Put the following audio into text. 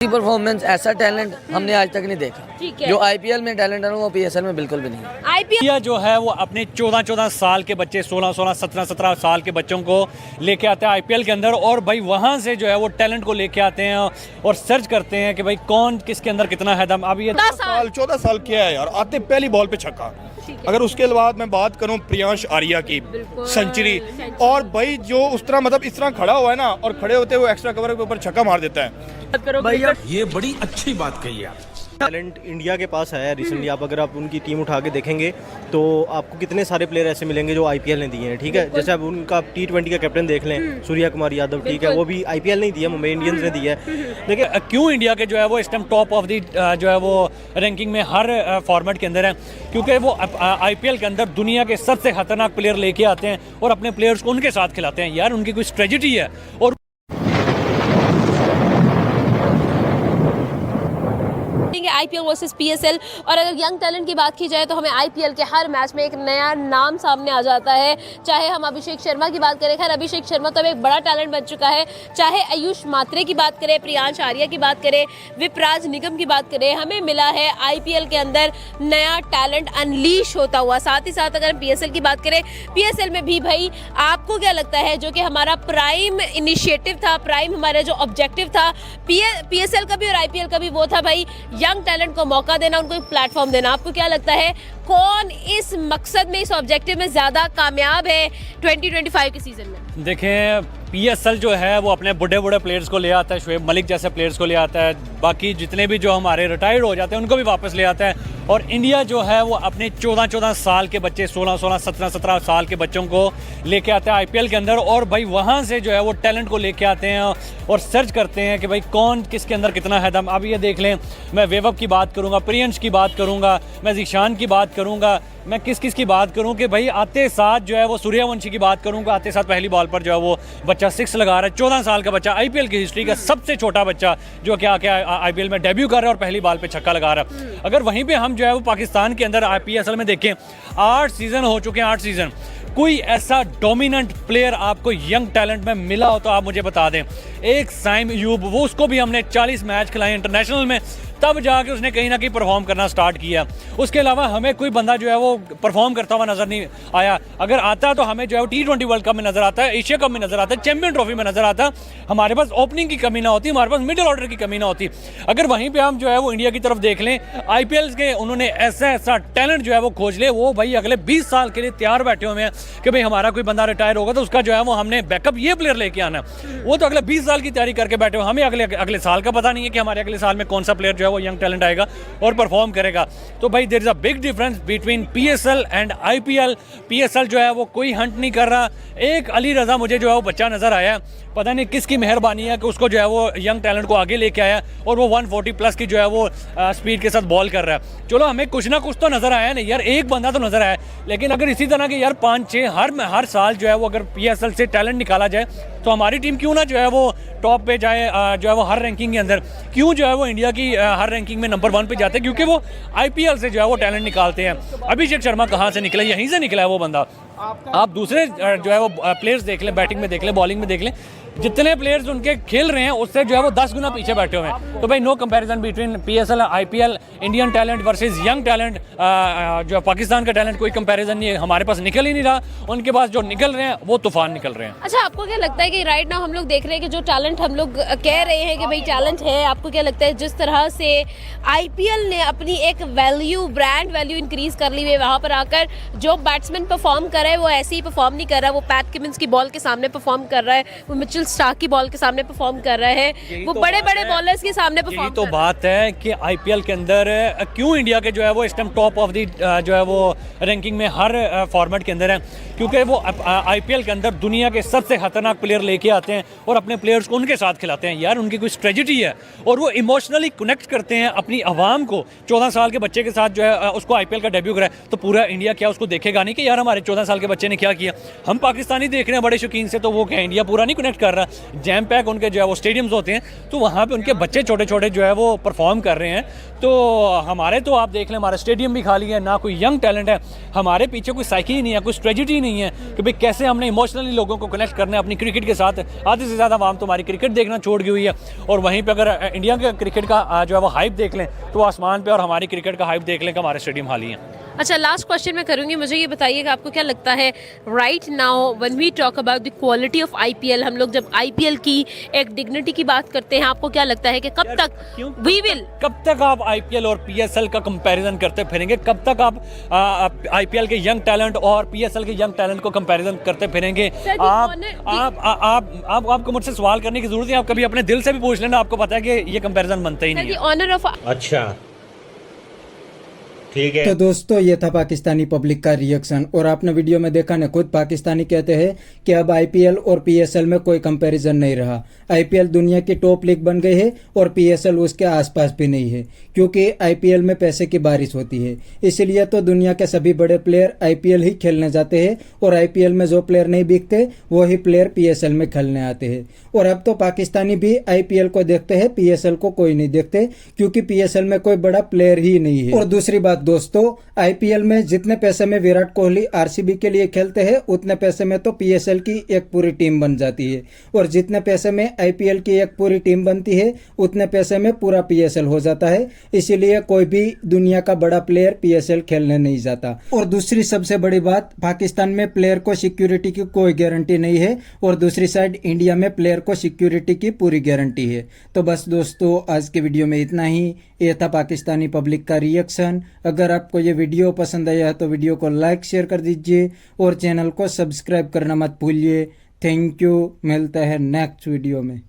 Performance ऐसा talent हमने आज तक नहीं देखा। ठीक है। जो आईपीएल में टैलेंट है वो पीएसएल में बिल्कुल भी नहीं है। आईपीएल इंडिया जो है वो अपने 14-14 साल के बच्चे 16-16 17-17 साल के बच्चों को लेके आते हैं आईपीएल के अंदर और भाई वहां से जो है वो टैलेंट को लेके आते हैं और सर्च करते हैं कि भाई कौन किसके अंदर कितना है दम। अब ये 14 साल किया है यार, आते पहली बॉल पे छक्का। अगर उसके बाद मैं बात करूं प्रियांश आर्या की सेंचुरी, और भाई जो उस तरह मतलब इस तरह खड़ा हुआ है ना, और खड़े होते हुए एक्स्ट्रा कवर के ऊपर छक्का मार देता है। भैया ये बड़ी अच्छी बात कही आप। टैलेंट इंडिया के पास है रिसेंटली। आप अगर आप उनकी टीम उठा के देखेंगे तो आपको कितने सारे प्लेयर ऐसे मिलेंगे जो आईपीएल ने दिए हैं। ठीक है, जैसे आप उनका T20 का कैप्टन देख लें, सूर्या कुमार यादव, ठीक है, वो भी आईपीएल नहीं दिया, मुंबई इंडियंस ने दिया है। देखिए क्यों इंडिया के जो है वो इस टाइम टॉप ऑफ दी जो है वो रैंकिंग में हर फॉर्मेट के अंदर है, क्योंकि वो आईपीएल के अंदर दुनिया के सबसे खतरनाक प्लेयर लेके आते हैं और अपने प्लेयर्स को उनके साथ खिलाते हैं। यार उनकी कोई स्ट्रेटजी है। और आईपीएल वर्सेस पीएसएल, और अगर यंग टैलेंट की बात की जाए तो हमें आईपीएल के हर मैच में एक नया नाम सामने आ जाता है। चाहे हम अभिषेक शर्मा की बात करें, खैर अभिषेक शर्मा तो अब एक बड़ा टैलेंट बन चुका है, चाहे आयुष मात्रे की बात करें, प्रियांश आर्या की बात करें, विपराज निगम की बात करें, हमें मिला है आईपीएल के अंदर नया टैलेंट अनलीश होता हुआ। साथ ही साथ अगर पीएसएल की बात करें, पीएसएल में भी भाई आपको क्या लगता है जो कि हमारा प्राइम इनिशिएटिव था, प्राइम हमारा जो ऑब्जेक्टिव था पीएसएल का भी और आईपीएल का भी, वो था भाई यंग टैलेंट को मौका देना, उनको एक प्लेटफॉर्म देना। आपको क्या लगता है कौन इस मकसद में, इस ऑब्जेक्टिव में ज्यादा कामयाब है 2025 के सीजन में? देखें पीएसएल जो है वो अपने बड़े बड़े प्लेयर्स को ले आता है, शोएब मलिक जैसे प्लेयर्स को ले आता है, बाकी जितने भी जो हमारे रिटायर्ड हो जाते हैं उनको भी वापस ले आता है। और इंडिया जो है वो अपने 14-14 साल के बच्चे 16-16 17-17 साल के बच्चों को लेके आता है आईपीएल के अंदर और भाई वहाँ से जो है वो टैलेंट को लेके आते हैं और सर्च करते हैं कि भाई कौन किसके अंदर कितना है दम। अब ये देख लें, मैं वैभव की बात करूँगा, प्रियंश की बात करूँगा, मैं ज़ीशान की बात करूँगा, मैं किस किस की बात करूं कि भाई आते साथ जो है वो सूर्यवंशी की बात करूंगा। आते साथ पहली बॉल पर जो है वो बच्चा 6 लगा रहा है, 14 साल का बच्चा, आईपीएल की हिस्ट्री का सबसे छोटा बच्चा जो क्या आईपीएल में डेब्यू कर रहा है और पहली बॉल पे छक्का लगा रहा है। अगर वहीं पे हम जो है वो पाकिस्तान के अंदर आईपीएल में देखें, 8 सीज़न हो चुके हैं, 8 सीज़न, कोई ऐसा डोमिनेंट प्लेयर आपको यंग टैलेंट में मिला हो तो आप मुझे बता दें। एक साइम अयूब, वो उसको भी हमने 40 मैच खिलाए इंटरनेशनल में, तब जाके उसने कहीं ना कहीं परफॉर्म करना स्टार्ट किया। उसके अलावा हमें कोई बंदा जो है वो परफॉर्म करता हुआ नज़र नहीं आया। अगर आता तो हमें जो है वो T20 वर्ल्ड कप में नज़र आता है, एशिया कप में नज़र आता है, चैंपियन ट्रॉफी में नज़र आता है। हमारे पास ओपनिंग की कमी ना होती, हमारे पास मिडिल ऑर्डर की कमी ना होती। अगर वहीं पर हम जो है वो इंडिया की तरफ देख लें, आईपीएल के उन्होंने ऐसा टैलेंट जो है वो खोज ले, वो भाई अगले 20 साल के लिए तैयार बैठे हुए हैं कि भाई हमारा कोई बंदा रिटायर होगा तो उसका जो है वो हमने बैकअप ये प्लेयर लेके आना। वो तो अगले 20 साल की तैयारी करके बैठे हुए, हमें अगले साल का पता नहीं है कि हमारे अगले साल में कौन सा प्लेयर जो है वो यंग टैलेंट आएगा और परफॉर्म करेगा। तो भाई there is a big difference between PSL and IPL. PSL जो है वो कोई हंट नहीं कर रहा। एक अली रजा मुझे जो है वो बच्चा नजर आया, पता नहीं किसकी मेहरबानी है कि उसको जो है वो यंग टैलेंट को आगे लेके आया और वो 140 प्लस की जो है वो स्पीड के साथ बॉल कर रहा है। चलो हमें कुछ ना कुछ तो नजर आया नहीं यार, एक बंदा तो नजर आया, लेकिन अगर इसी तरह के यार 5-6 हर साल जो है वो अगर पीएसएल से टैलेंट निकाला जाए तो हमारी टीम क्यों ना जो है वो टॉप पे जाए, जो है वो हर रैंकिंग के अंदर क्यों जो है वो इंडिया की हर रैंकिंग में नंबर 1 पे जाते हैं, क्योंकि वो आईपीएल से जो है वो टैलेंट निकालते हैं। अभिषेक शर्मा कहाँ से निकला? यहीं से निकला है वो बंदा। आप दूसरे जो है वो प्लेयर्स देख लें, बैटिंग में देख लें, बॉलिंग में देख लें, जितने प्लेयर्स उनके खेल रहे हैं उससे जो है वो 10 गुना पीछे बैठे हुए हैं। तो भाई no comparison between PSL IPL, Indian talent versus young talent. जो पाकिस्तान का टैलेंट कोई कंपैरिजन नहीं है, हमारे पास निकल ही नहीं रहा, उनके पास जो निकल रहे हैं वो तूफान निकल रहे हैं। अच्छा, आपको क्या लगता है कि राइट नाउ हम लोग देख रहे हैं कि जो टैलेंट हम लोग कह रहे हैं कि भाई टैलेंट है, आपको क्या लगता है जिस तरह से आईपीएल ने अपनी एक वैल्यू, ब्रांड वैल्यू इंक्रीज कर ली है, वहां पर आकर जो बैट्समैन परफॉर्म कर रहा है वो ऐसे ही परफॉर्म नहीं कर रहा है, वो पैट कमिंस की बॉल के सामने परफॉर्म कर रहा है, वो मिचेल स्टार्क की बॉल के सामने परफॉर्म कर रहा है, वो तो बड़े बड़े बॉलर्स के सामने परफॉर्म यही तो बात है कि आईपीएल के अंदर क्यों इंडिया के जो है वो इस टाइम टॉप ऑफ दी जो है वो रैंकिंग में हर फॉर्मेट के अंदर है, क्योंकि वो आईपीएल के अंदर दुनिया के सबसे खतरनाक प्लेयर लेके आते हैं और अपने प्लेयर्स को उनके साथ खिलाते हैं। यार उनकी कोई स्ट्रेटजी है और वो इमोशनली कनेक्ट करते हैं अपनी आवाम को। 14 साल के बच्चे के साथ जो है उसको आईपीएल का डेब्यू कराए तो पूरा इंडिया क्या उसको देखेगा नहीं कि यार हमारे 14 साल के बच्चे ने क्या किया। हम पाकिस्तानी देख रहे हैं बड़े शौकीन से, तो वो क्या इंडिया पूरा नहीं कनेक्ट कर रहा? वगैरह जैम पैक उनके जो है वो स्टेडियम्स होते हैं, तो वहाँ पे उनके बच्चे छोटे छोटे जो है वो परफॉर्म कर रहे हैं। तो हमारे तो आप देख लें हमारा स्टेडियम भी खाली है, ना कोई यंग टैलेंट है, हमारे पीछे कोई साइकिल ही नहीं है, कोई स्ट्रेटजी नहीं है कि भाई कैसे हमने इमोशनली लोगों को कनेक्ट करना है अपनी क्रिकेट के साथ। आधे से ज़्यादा आवाम तो हमारी क्रिकेट देखना छोड़ गई हुई है, और वहीं पर अगर इंडिया के क्रिकेट का जो है वो हाइप देख लें तो आसमान पर, और हमारी क्रिकेट का हाइप देख लें कि हमारे स्टेडियम खाली हैं। अच्छा, लास्ट क्वेश्चन मैं करूंगी, मुझे ये बताइएगा आपको क्या लगता है right now when we talk about the quality of IPL, हम लोग जब आईपीएल की एक डिग्निटी की बात करते हैं, आपको क्या लगता है कि कब तक वी विल, कब तक आप आईपीएल और पीएसएल का कंपैरिजन करते फिरेंगे? कब तक आप आईपीएल के यंग टैलेंट और पीएसएल के यंग टैलेंट को कंपैरिजन करते फिरेंगे? आपको मुझसे सवाल करने की जरूरत है, आप कभी अपने दिल से भी पूछ लेना, आपको पता है कि ये कंपैरिजन बनता ही नहीं है। ऑनर ऑफ अच्छा ठीक है। तो दोस्तों ये था पाकिस्तानी पब्लिक का रिएक्शन, और आपने वीडियो में देखा ना, खुद पाकिस्तानी कहते हैं कि अब आईपीएल और पीएसएल में कोई कंपैरिजन नहीं रहा। आईपीएल दुनिया की टॉप लीग बन गई है और पीएसएल उसके आसपास भी नहीं है, क्योंकि आईपीएल में पैसे की बारिश होती है। इसलिए तो दुनिया के सभी बड़े प्लेयर आईपीएल ही खेलने जाते हैं, और आईपीएल में जो प्लेयर नहीं बिकते वही प्लेयर पीएसएल में खेलने आते हैं। और अब तो पाकिस्तानी भी आईपीएल को देखते हैं, पीएसएल को कोई नहीं देखते, क्योंकि पीएसएल में कोई बड़ा प्लेयर ही नहीं है। और दूसरी बात दोस्तों, आईपीएल में जितने पैसे में विराट कोहली आरसीबी के लिए खेलते हैं, उतने पैसे में तो पीएसएल की एक पूरी टीम बन जाती है, और जितने पैसे में आईपीएल की एक पूरी टीम बनती है, उतने पैसे में पूरा पीएसएल हो जाता है। इसीलिए कोई भी दुनिया का बड़ा प्लेयर पीएसएल खेलने नहीं जाता। और दूसरी सबसे बड़ी बात, पाकिस्तान में प्लेयर को सिक्योरिटी की कोई गारंटी नहीं है, और दूसरी साइड इंडिया में प्लेयर को सिक्योरिटी की पूरी गारंटी है। तो बस दोस्तों आज के वीडियो में इतना ही। ये था पाकिस्तानी पब्लिक का रिएक्शन। अगर आपको ये वीडियो पसंद आया तो वीडियो को लाइक शेयर कर दीजिए, और चैनल को सब्सक्राइब करना मत भूलिए। थैंक यू, मिलता है नेक्स्ट वीडियो में।